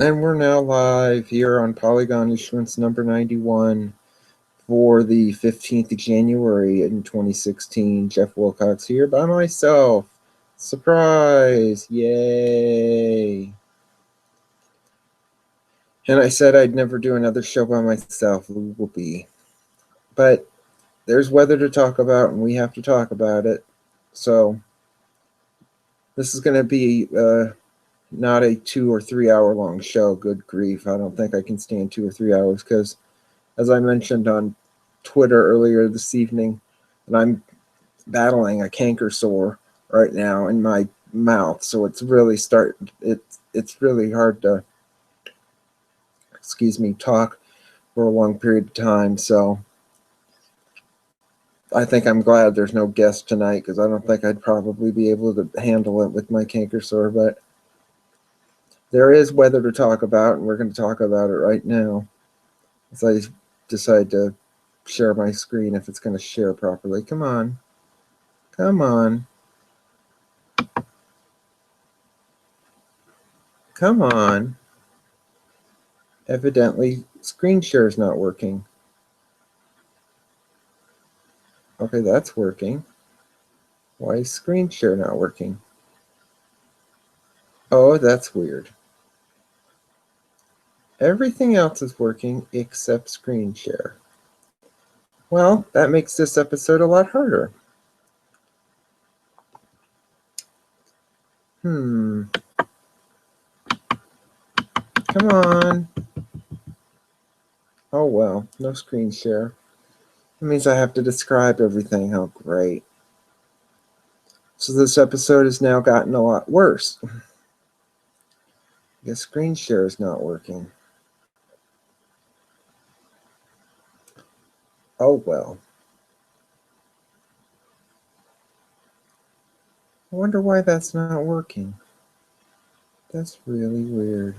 And we're now live here on Polygon Issuance number 91 for the 15th of January in 2016. Jeff Wilcox here by myself. Surprise! Yay! And I said I'd never do another show by myself. Whoopee. But there's weather to talk about, and we have to talk about it. So this is going to be not a 2 or 3 hour long show. Good grief. I don't think I can stand 2 or 3 hours because, as I mentioned on Twitter earlier this evening, and I'm battling a canker sore right now in my mouth, so it's really it's really hard to talk for a long period of time. So I think I'm glad there's no guest tonight because I don't think I'd probably be able to handle it with my canker sore, but there is weather to talk about, and we're going to talk about it right now as I decide to share my screen if it's going to share properly. Come on. Come on. Come on. Evidently, screen share is not working. Okay, that's working. Why is screen share not working? Oh, that's weird. Everything else is working except screen share. Well, that makes this episode a lot harder. Come on. Oh well, no screen share. That means I have to describe everything. How great. So this episode has now gotten a lot worse. I guess screen share is not working. Oh well. I wonder why that's not working. That's really weird.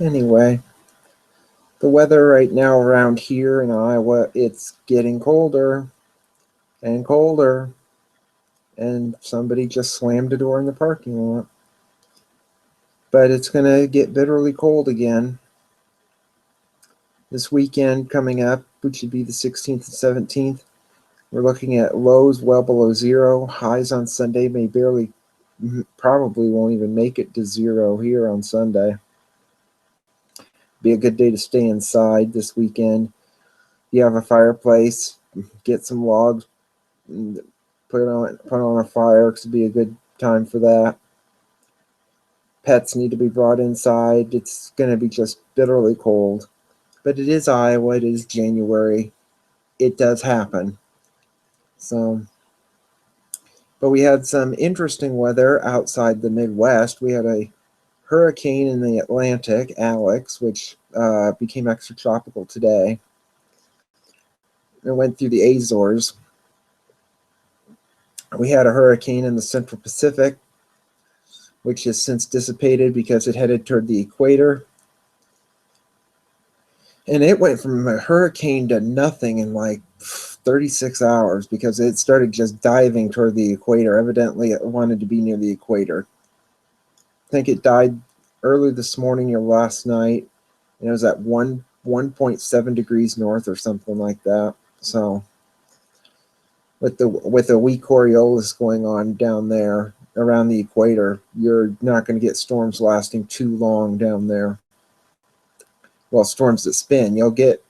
Anyway, the weather right now around here in Iowa, it's getting colder and colder. And somebody just slammed a door in the parking lot. But it's going to get bitterly cold again. This weekend coming up, which should be the 16th and 17th, we're looking at lows well below zero. Highs on Sunday probably won't even make it to zero here on Sunday. Be a good day to stay inside this weekend. You have a fireplace, get some logs, put on a fire because it'd be a good time for that. Pets need to be brought inside. It's going to be just bitterly cold. But it is Iowa. It is January. It does happen. So, but we had some interesting weather outside the Midwest. We had a hurricane in the Atlantic, Alex, which became extratropical today. It went through the Azores. We had a hurricane in the Central Pacific, which has since dissipated because it headed toward the equator. And it went from a hurricane to nothing in like 36 hours because it started just diving toward the equator. Evidently, it wanted to be near the equator. I think it died early this morning or last night, and it was at 1.7 degrees north or something like that. So with a weak Coriolis going on down there around the equator, you're not going to get storms lasting too long down there. Well, storms that spin, you'll get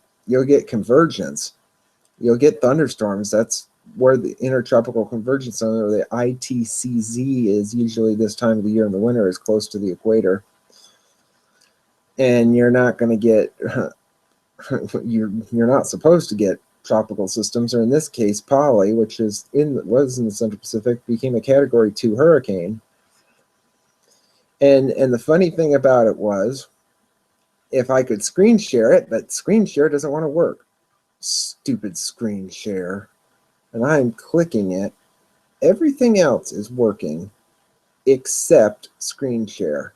convergence. You'll get thunderstorms. That's where the intertropical convergence zone, or the ITCZ, is usually this time of the year in the winter, is close to the equator. And you're not going to get you're not supposed to get tropical systems, or in this case, Polly, which was in the Central Pacific, became a Category 2 hurricane. And the funny thing about it was, if I could screen share it, but screen share doesn't want to work. Stupid screen share. And I'm clicking it. Everything else is working except screen share.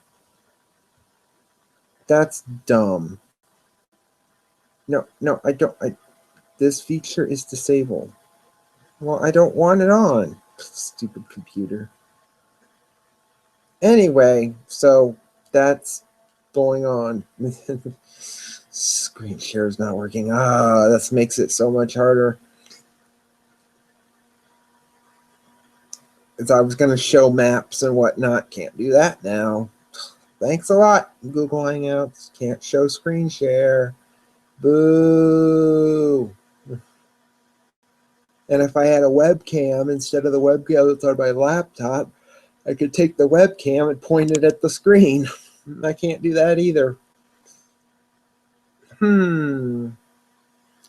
That's dumb. No, I don't. This feature is disabled. Well, I don't want it on. Stupid computer. Anyway, so that's going on. Screen share is not working. That makes it so much harder. Because I was going to show maps and whatnot. Can't do that now. Thanks a lot, Google Hangouts. Can't show screen share. Boo. And if I had a webcam instead of the webcam that's on my laptop, I could take the webcam and point it at the screen. I can't do that either. I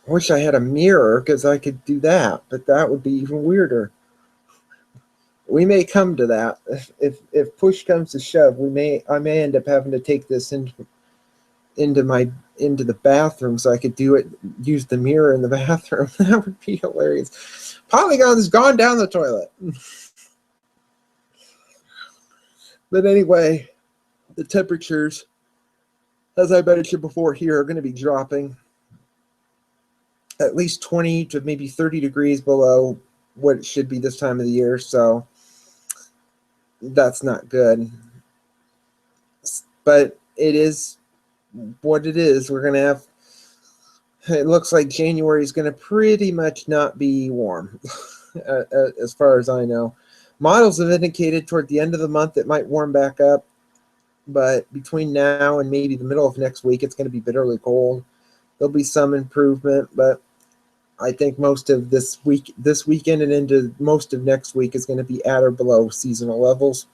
wish I had a mirror because I could do that, but that would be even weirder. We may come to that. If push comes to shove, I may end up having to take this into the bathroom so I could use the mirror in the bathroom. That would be hilarious. Polygon's gone down the toilet. But anyway, the temperatures, as I mentioned before here, are going to be dropping at least 20 to maybe 30 degrees below what it should be this time of the year. So that's not good. But it is what it is. We're going to have, it looks like January is going to pretty much not be warm, as far as I know. Models have indicated toward the end of the month it might warm back up, but between now and maybe the middle of next week, it's going to be bitterly cold. There'll be some improvement, but I think most of this weekend and into most of next week is going to be at or below seasonal levels.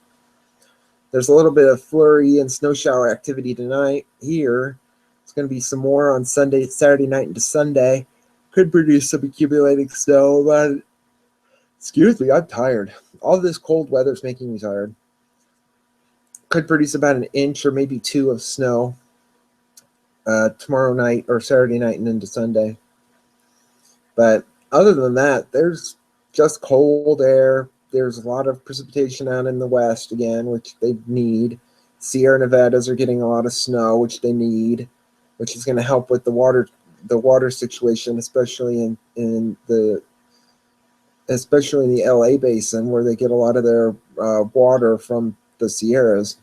There's a little bit of flurry and snow shower activity tonight here. It's going to be some more on Saturday night into Sunday. Could produce some accumulating snow, but excuse me, I'm tired. All this cold weather is making me tired. Could produce about an inch or maybe 2 of snow tomorrow night or Saturday night and into Sunday. But other than that, there's just cold air. There's a lot of precipitation out in the west again, which they need. Sierra Nevadas are getting a lot of snow, which they need, which is going to help with the water situation, especially in the LA basin, where they get a lot of their water from the Sierras.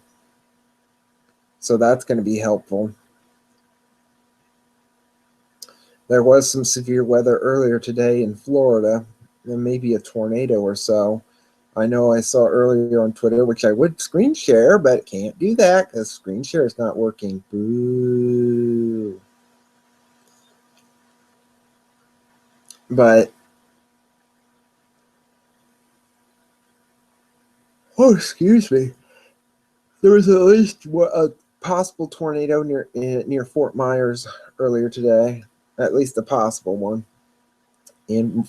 So that's going to be helpful. There was some severe weather earlier today in Florida, and maybe a tornado or so. I know I saw earlier on Twitter, which I would screen share, but can't do that because screen share is not working. Boo. But, oh, excuse me. There was at least a possible tornado near Fort Myers earlier today. At least a possible one in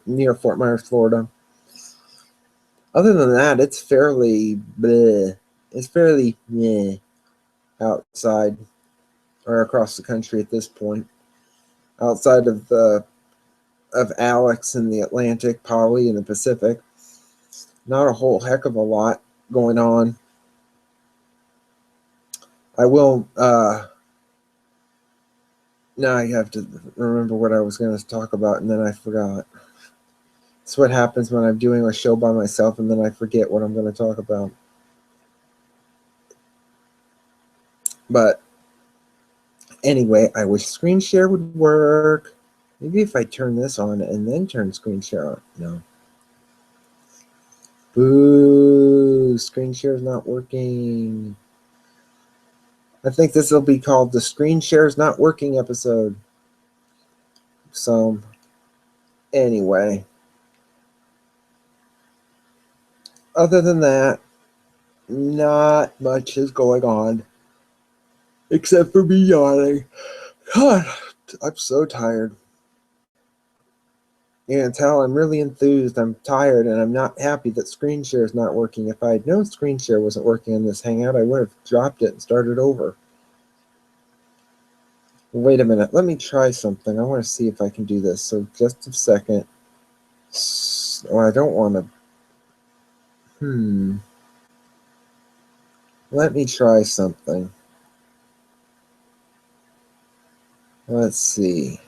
near Fort Myers, Florida. Other than that, it's fairly bleh. It's fairly meh outside or across the country at this point. Outside of Alex in the Atlantic, Poly in the Pacific, not a whole heck of a lot going on. I will. Now I have to remember what I was going to talk about, and then I forgot. It's what happens when I'm doing a show by myself, and then I forget what I'm going to talk about. But anyway, I wish screen share would work. Maybe if I turn this on and then turn screen share on. No. Boo! Screen share is not working. I think this will be called the Screen Shares Not Working episode. So, anyway. Other than that, not much is going on. Except for me yawning. God, I'm so tired. You can tell I'm really enthused. I'm tired, and I'm not happy that screen share is not working. If I had known screen share wasn't working on this Hangout, I would have dropped it and started over. Wait a minute. Let me try something. I want to see if I can do this. So just a second. Oh, I don't want to. Let me try something. Let's see.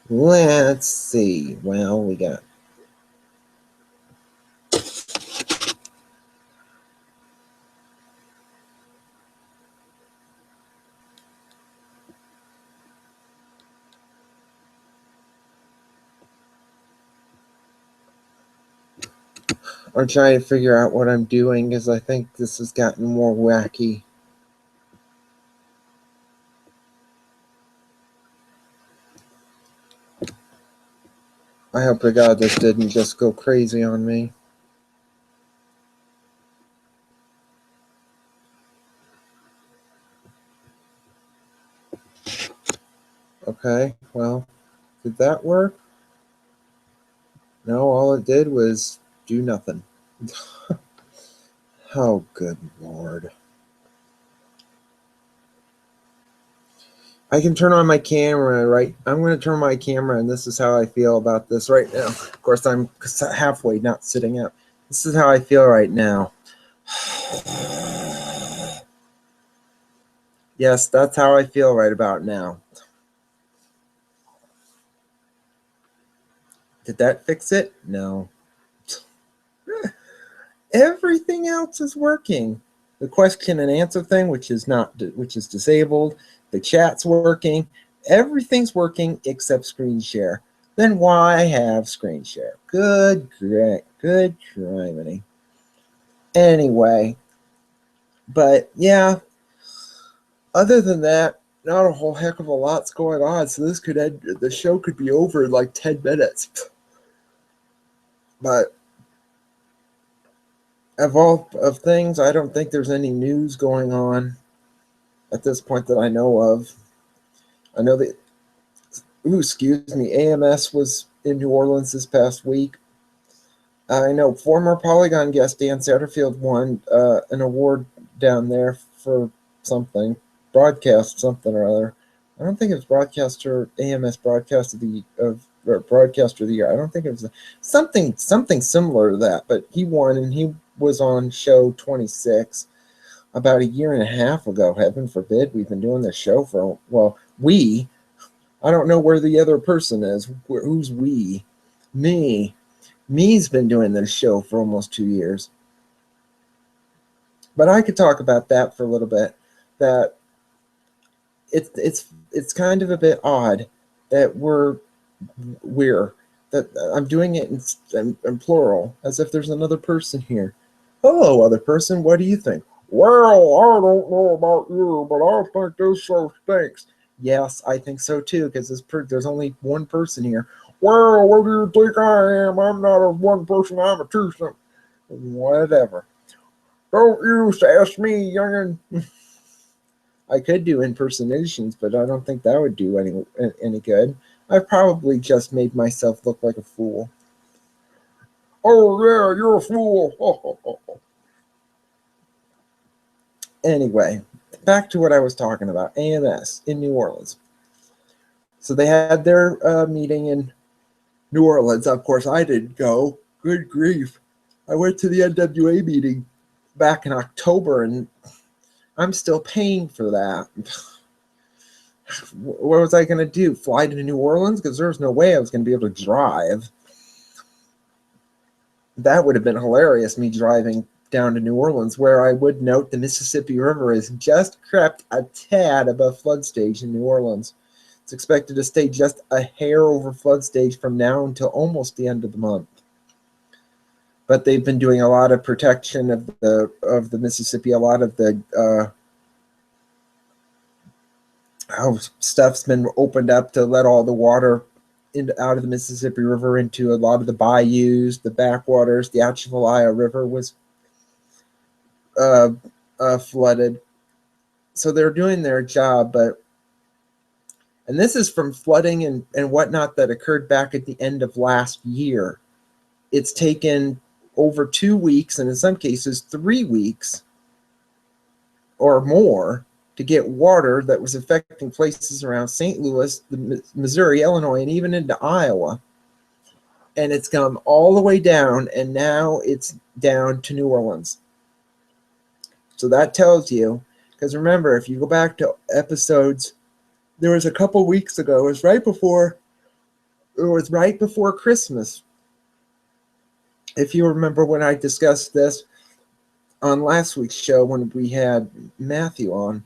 Let's see. Well, we got I'm trying to figure out what I'm doing because I think this has gotten more wacky. I hope to God this didn't just go crazy on me. Okay, well, did that work? No, all it did was do nothing. Oh, good Lord. I can turn on my camera, right? I'm going to turn my camera, and this is how I feel about this right now. Of course, I'm halfway, not sitting up. This is how I feel right now. Yes, that's how I feel right about now. Did that fix it? No. Everything else is working. The question and answer thing, which is disabled, the chat's working, everything's working except screen share. Then why have screen share? Good criminy. Anyway, but yeah, other than that, not a whole heck of a lot's going on. So the show could be over in like 10 minutes. But of all of things, I don't think there's any news going on at this point that I know of. I know that, AMS was in New Orleans this past week. I know former Polygon guest Dan Satterfield won an award down there for something, broadcast something or other. I don't think it was broadcaster AMS broadcast of the or broadcaster of the year. I don't think it was something similar to that. But he won, and he was on show 26 about a year and a half ago. Heaven forbid, we've been doing this show for I don't know where the other person is. Who's we? Me. Me's been doing this show for almost 2 years. But I could talk about that for a little bit. That it's kind of a bit odd that that I'm doing it in plural, as if there's another person here. Hello, other person. What do you think? Well, I don't know about you, but I think this show stinks. Yes, I think so too, because there's only one person here. Well, what do you think I am? I'm not a one person, I'm a twosome. Whatever. Don't you ask me, youngin'. I could do impersonations, but I don't think that would do any good. I've probably just made myself look like a fool. Oh, yeah, you're a fool. Anyway, back to what I was talking about. AMS in New Orleans. So they had their meeting in New Orleans. Of course, I didn't go. Good grief. I went to the NWA meeting back in October, and I'm still paying for that. What was I going to do? Fly to New Orleans? Because there's no way I was going to be able to drive. That would have been hilarious, me driving down to New Orleans, where I would note the Mississippi River has just crept a tad above flood stage in New Orleans. It's expected to stay just a hair over flood stage from now until almost the end of the month. But they've been doing a lot of protection of the Mississippi. A lot of the stuff's been opened up to let all the water out of the Mississippi River into a lot of the bayous, the backwaters. The Atchafalaya River was flooded. So they're doing their job, and this is from flooding and whatnot that occurred back at the end of last year. It's taken over 2 weeks, and in some cases 3 weeks or more, to get water that was affecting places around St. Louis, Missouri, Illinois, and even into Iowa. And it's come all the way down, and now it's down to New Orleans. So that tells you, because remember, if you go back to episodes, there was a couple weeks ago, it was right before It was right before Christmas. If you remember when I discussed this on last week's show when we had Matthew on,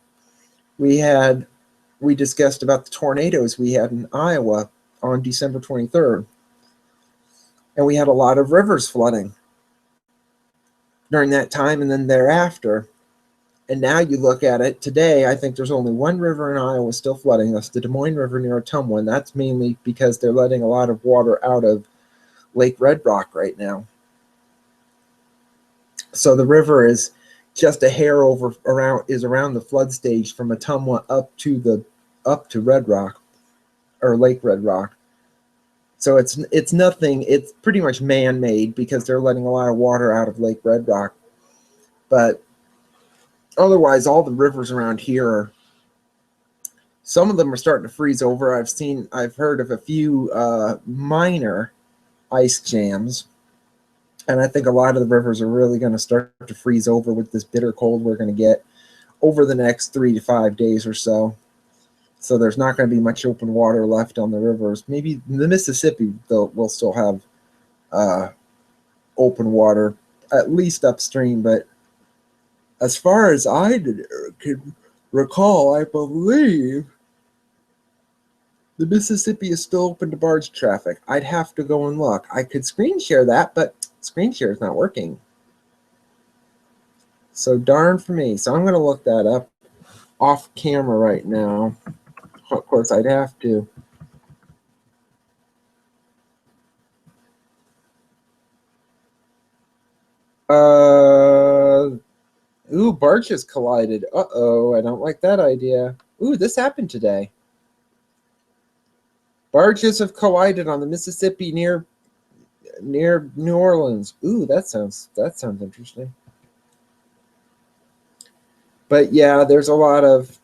we discussed about the tornadoes we had in Iowa on December 23rd. And we had a lot of rivers flooding during that time and then thereafter. And now you look at it today, I think there's only one river in Iowa still flooding. That's the Des Moines River near Ottumwa. And that's mainly because they're letting a lot of water out of Lake Red Rock right now. So the river is just a hair around the flood stage from Ottumwa up to Red Rock or Lake Red Rock. So it's nothing. It's pretty much man-made because they're letting a lot of water out of Lake Red Rock. But otherwise, all the rivers around here some of them are starting to freeze over. I've heard of a few minor ice jams. And I think a lot of the rivers are really going to start to freeze over with this bitter cold we're going to get over the next 3 to 5 days or so. So there's not going to be much open water left on the rivers. Maybe the Mississippi, though, will still have open water, at least upstream. But as far as I could recall, I believe the Mississippi is still open to barge traffic. I'd have to go and look. I could screen share that, but screen share is not working. So darn for me. So I'm going to look that up off camera right now. Of course, I'd have to. Ooh, barges collided. Uh-oh, I don't like that idea. Ooh, this happened today. Barges have collided on the Mississippi near New Orleans. Ooh, that sounds interesting. But yeah, there's a lot of.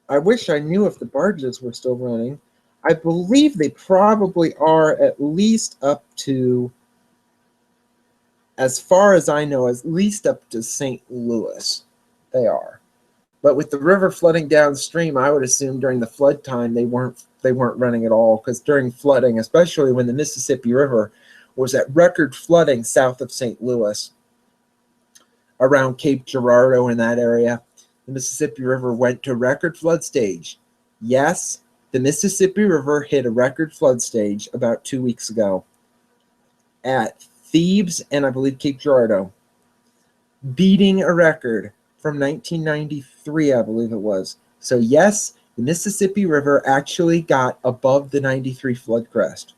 I wish I knew if the barges were still running. I believe they probably are, at least up to, as far as I know, at least up to St. Louis. They are. But with the river flooding downstream, I would assume during the flood time they weren't running at all, because during flooding, especially when the Mississippi River was at record flooding south of St. Louis, around Cape Girardeau in that area, the Mississippi River went to record flood stage. Yes, the Mississippi River hit a record flood stage about 2 weeks ago at Thebes and I believe Cape Girardeau, beating a record from 1993, I believe it was. So yes, the Mississippi River actually got above the 93 flood crest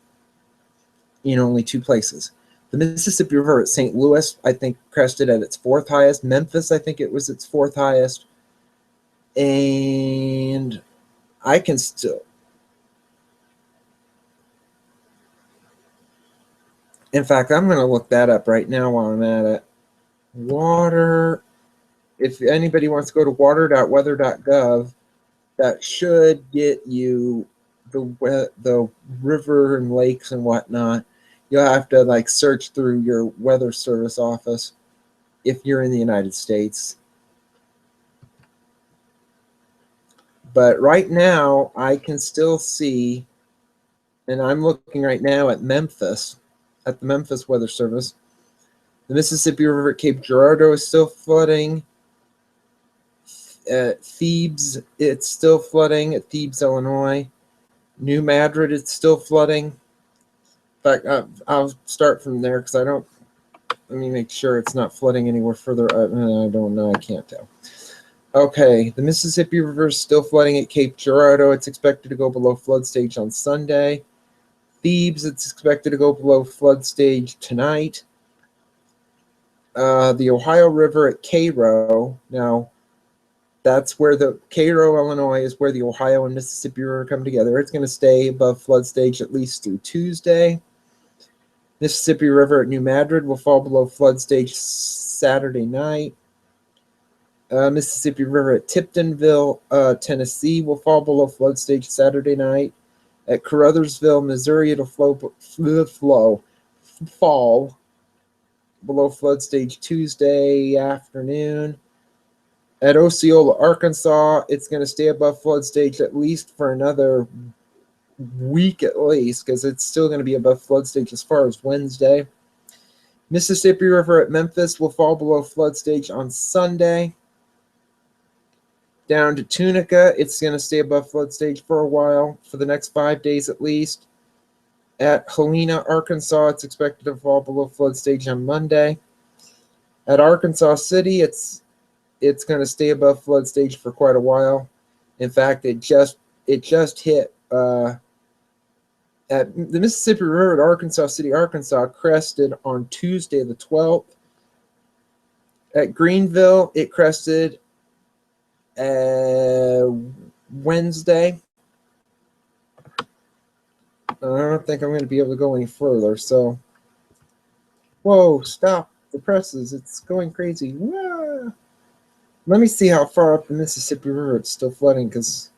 in only 2 places. The Mississippi River at St. Louis, I think, crested at its 4th highest. Memphis, I think it was its 4th highest. And I can still. In fact, I'm going to look that up right now while I'm at it. Water. If anybody wants to go to water.weather.gov, that should get you the river and lakes and whatnot. You'll have to like search through your weather service office if you're in the United States. But right now, I can still see, and I'm looking right now at Memphis, at the Memphis Weather Service. The Mississippi River at Cape Girardeau is still flooding. At Thebes, it's still flooding. At Thebes, Illinois. New Madrid, it's still flooding. In fact, I'll start from there because I don't. Let me make sure it's not flooding anywhere further. I don't know. I can't tell. Okay, the Mississippi River is still flooding at Cape Girardeau. It's expected to go below flood stage on Sunday. Thebes, it's expected to go below flood stage tonight. The Ohio River at Cairo. Now, that's where the Cairo, Illinois, is where the Ohio and Mississippi River come together. It's going to stay above flood stage at least through Tuesday. Mississippi River at New Madrid will fall below flood stage Saturday night. Mississippi River at Tiptonville, Tennessee will fall below flood stage Saturday night. At Caruthersville, Missouri, it'll fall below flood stage Tuesday afternoon. At Osceola, Arkansas, it's going to stay above flood stage at least for another week at least, because it's still going to be above flood stage as far as Wednesday. Mississippi River at Memphis will fall below flood stage on Sunday. Down to Tunica, it's going to stay above flood stage for a while, for the next 5 days at least. At Helena, Arkansas, it's expected to fall below flood stage on Monday. At Arkansas City, it's going to stay above flood stage for quite a while. In fact, it just hit at the Mississippi River at Arkansas City, Arkansas, crested on Tuesday the 12th. At Greenville, it crested Wednesday. I don't think I'm going to be able to go any further. So, whoa, stop the presses. It's going crazy. Ah. Let me see how far up the Mississippi River it's still flooding, because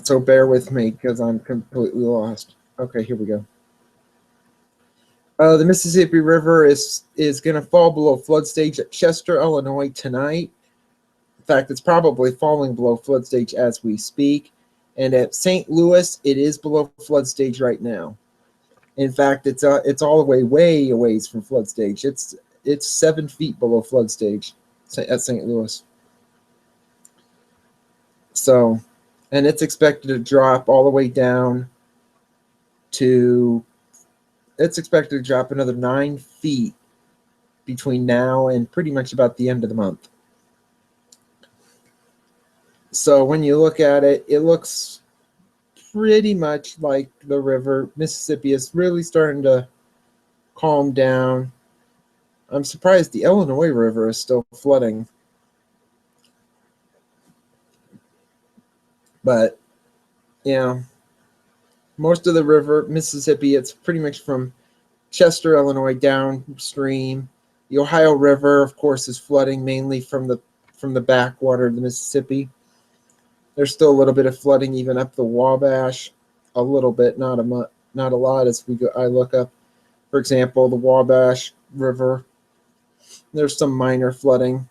so bear with me because I'm completely lost. Okay, here we go. The Mississippi River is going to fall below flood stage at Chester, Illinois tonight. In fact, it's probably falling below flood stage as we speak. And at St. Louis, it is below flood stage right now. In fact, it's all the way away from flood stage. It's 7 feet below flood stage at St. Louis. So, and it's expected to drop all the way down to, it's expected to drop another 9 feet between now and pretty much about the end of the month. So when you look at it, it looks pretty much like the river. Mississippi is really starting to calm down. I'm surprised the Illinois River is still flooding. But, yeah, most of the river, Mississippi, it's pretty much from Chester, Illinois, downstream. The Ohio River, of course, is flooding mainly from the backwater of the Mississippi. There's still a little bit of flooding even up the Wabash, a little bit, not a lot. As I look up, for example, the Wabash River. There's some minor flooding,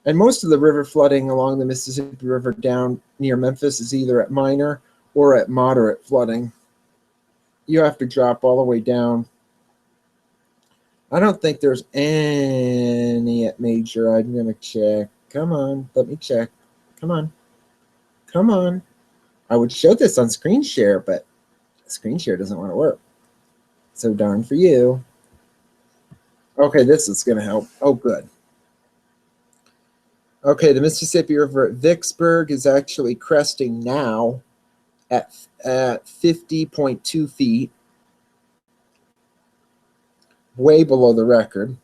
and most of the river flooding along the Mississippi River down near Memphis is either at minor or at moderate flooding. You have to drop all the way down. I don't think there's any at major. I'm going to check. Come on, let me check. Come on. Come on. I would show this on screen share, but screen share doesn't want to work. So darn for you. Okay, this is going to help. Oh, good. Okay, the Mississippi River at Vicksburg is actually cresting now at 50.2 feet, way below the record.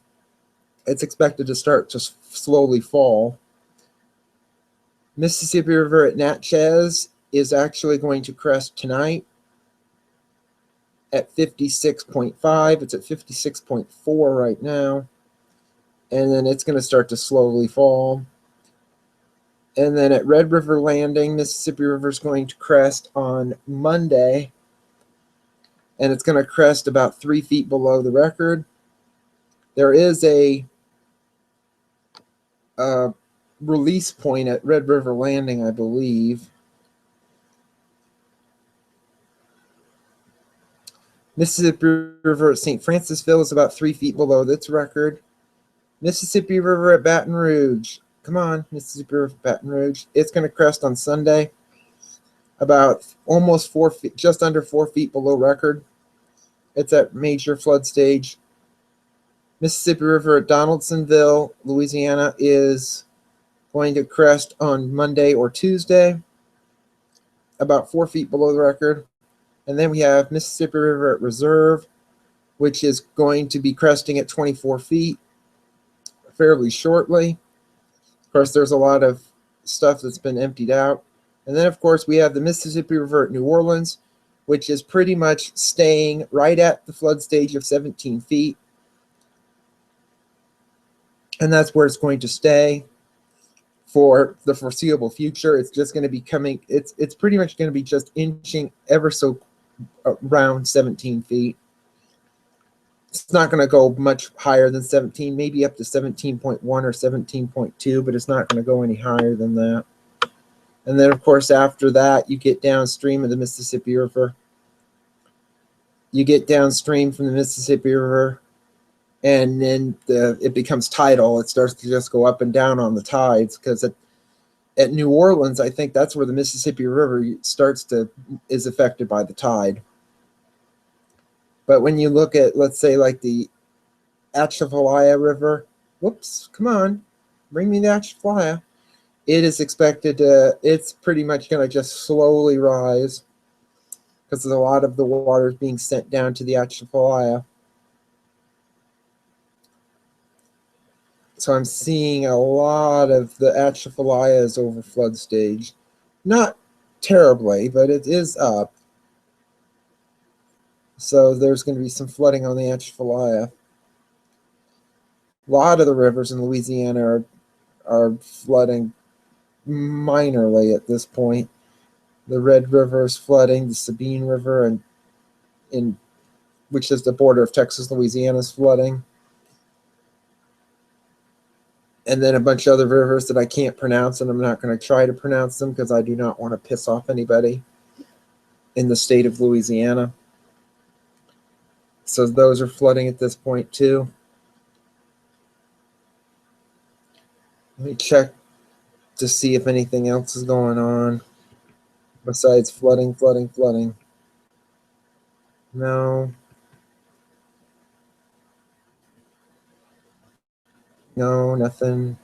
It's expected to start to slowly fall. Mississippi River at Natchez is actually going to crest tonight at 56.5. It's at 56.4 right now. And then it's going to start to slowly fall. And then at Red River Landing, Mississippi River is going to crest on Monday. And it's going to crest about 3 feet below the record. There is a release point at Red River Landing, I believe. Mississippi River at St. Francisville is about 3 feet below its record. Mississippi River at Baton Rouge. Come on, Mississippi River at Baton Rouge. It's going to crest on Sunday, about almost 4 feet, just under 4 feet below record. It's at major flood stage. Mississippi River at Donaldsonville, Louisiana, is going to crest on Monday or Tuesday, about 4 feet below the record. And then we have Mississippi River at Reserve, which is going to be cresting at 24 feet fairly shortly. Of course, there's a lot of stuff that's been emptied out. And then, of course, we have the Mississippi River at New Orleans, which is pretty much staying right at the flood stage of 17 feet. And that's where it's going to stay for the foreseeable future. It's just going to be coming, it's pretty much going to be just inching ever so around 17 feet. It's not going to go much higher than 17, maybe up to 17.1 or 17.2, but it's not going to go any higher than that. And then, of course, after that, you get downstream of the Mississippi River. You get downstream from the Mississippi River, and then it becomes tidal. It starts to just go up and down on the tides, because at New Orleans, I think that's where the Mississippi River is affected by the tide. But when you look at, let's say, like the Atchafalaya River, whoops, come on, bring me the Atchafalaya. It is expected to, it's pretty much going to just slowly rise, because a lot of the water is being sent down to the Atchafalaya. So I'm seeing a lot of the Atchafalaya is over flood stage. Not terribly, but it is up. So there's going to be some flooding on the Atchafalaya. A lot of the rivers in Louisiana are flooding minorly at this point. The Red River is flooding, the Sabine River, which is the border of Texas, Louisiana, is flooding. And then a bunch of other rivers that I can't pronounce, and I'm not going to try to pronounce them because I do not want to piss off anybody in the state of Louisiana. So those are flooding at this point too. Let me check to see if anything else is going on besides flooding. No. No, nothing.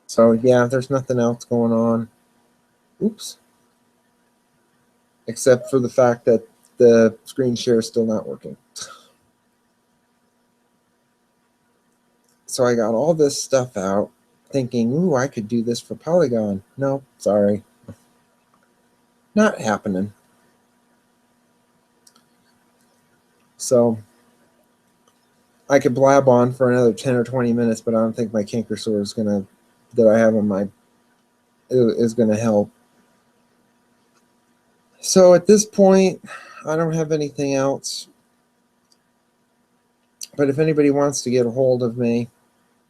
So yeah, there's nothing else going on. Oops. Except for the fact that the screen share is still not working. So I got all this stuff out thinking, ooh, I could do this for Polygon. No, sorry. Not happening. So I could blab on for another 10 or 20 minutes, but I don't think my canker sore is that I have on my, is gonna help. So at this point, I don't have anything else. But if anybody wants to get a hold of me,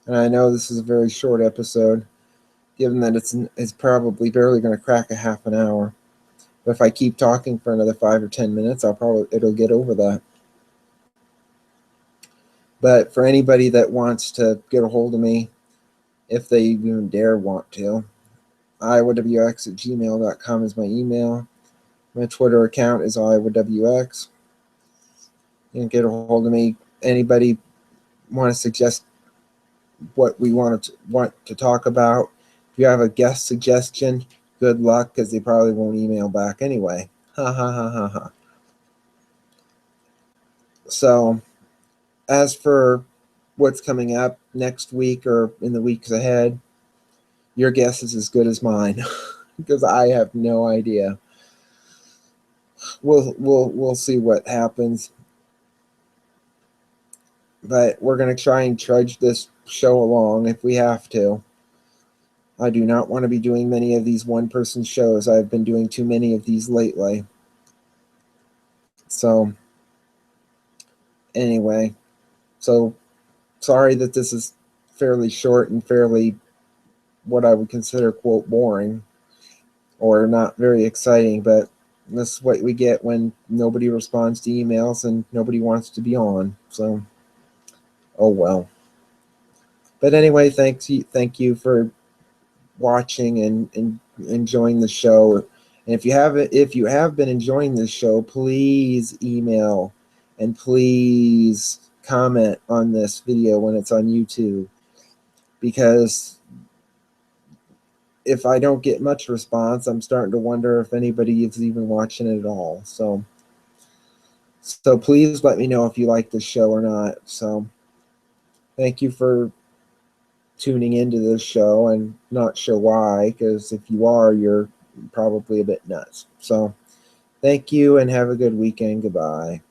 and I know this is a very short episode, given that it's probably barely going to crack a half an hour. But if I keep talking for another 5 or 10 minutes, it'll get over that. But for anybody that wants to get a hold of me, if they even dare want to, iowx@gmail.com is my email. My Twitter account is iowx. You can get a hold of me. Anybody want to suggest what we want to talk about? If you have a guest suggestion, good luck, because they probably won't email back anyway. Ha ha ha ha ha. So as for what's coming up next week or in the weeks ahead, your guess is as good as mine, because I have no idea. We'll see what happens. But we're going to try and trudge this show along if we have to. I do not want to be doing many of these one-person shows. I've been doing too many of these lately. So, anyway. So, sorry that this is fairly short and fairly what I would consider, quote, boring. Or not very exciting, but this is what we get when nobody responds to emails and nobody wants to be on. So, oh well. But anyway, thank you for watching and enjoying the show. And if you have been enjoying this show, please email and please comment on this video when it's on YouTube, because if I don't get much response, I'm starting to wonder if anybody is even watching it at all. So please let me know if you like this show or not. So thank you for tuning into this show, and not sure why, because if you are, you're probably a bit nuts. So thank you and have a good weekend. Goodbye.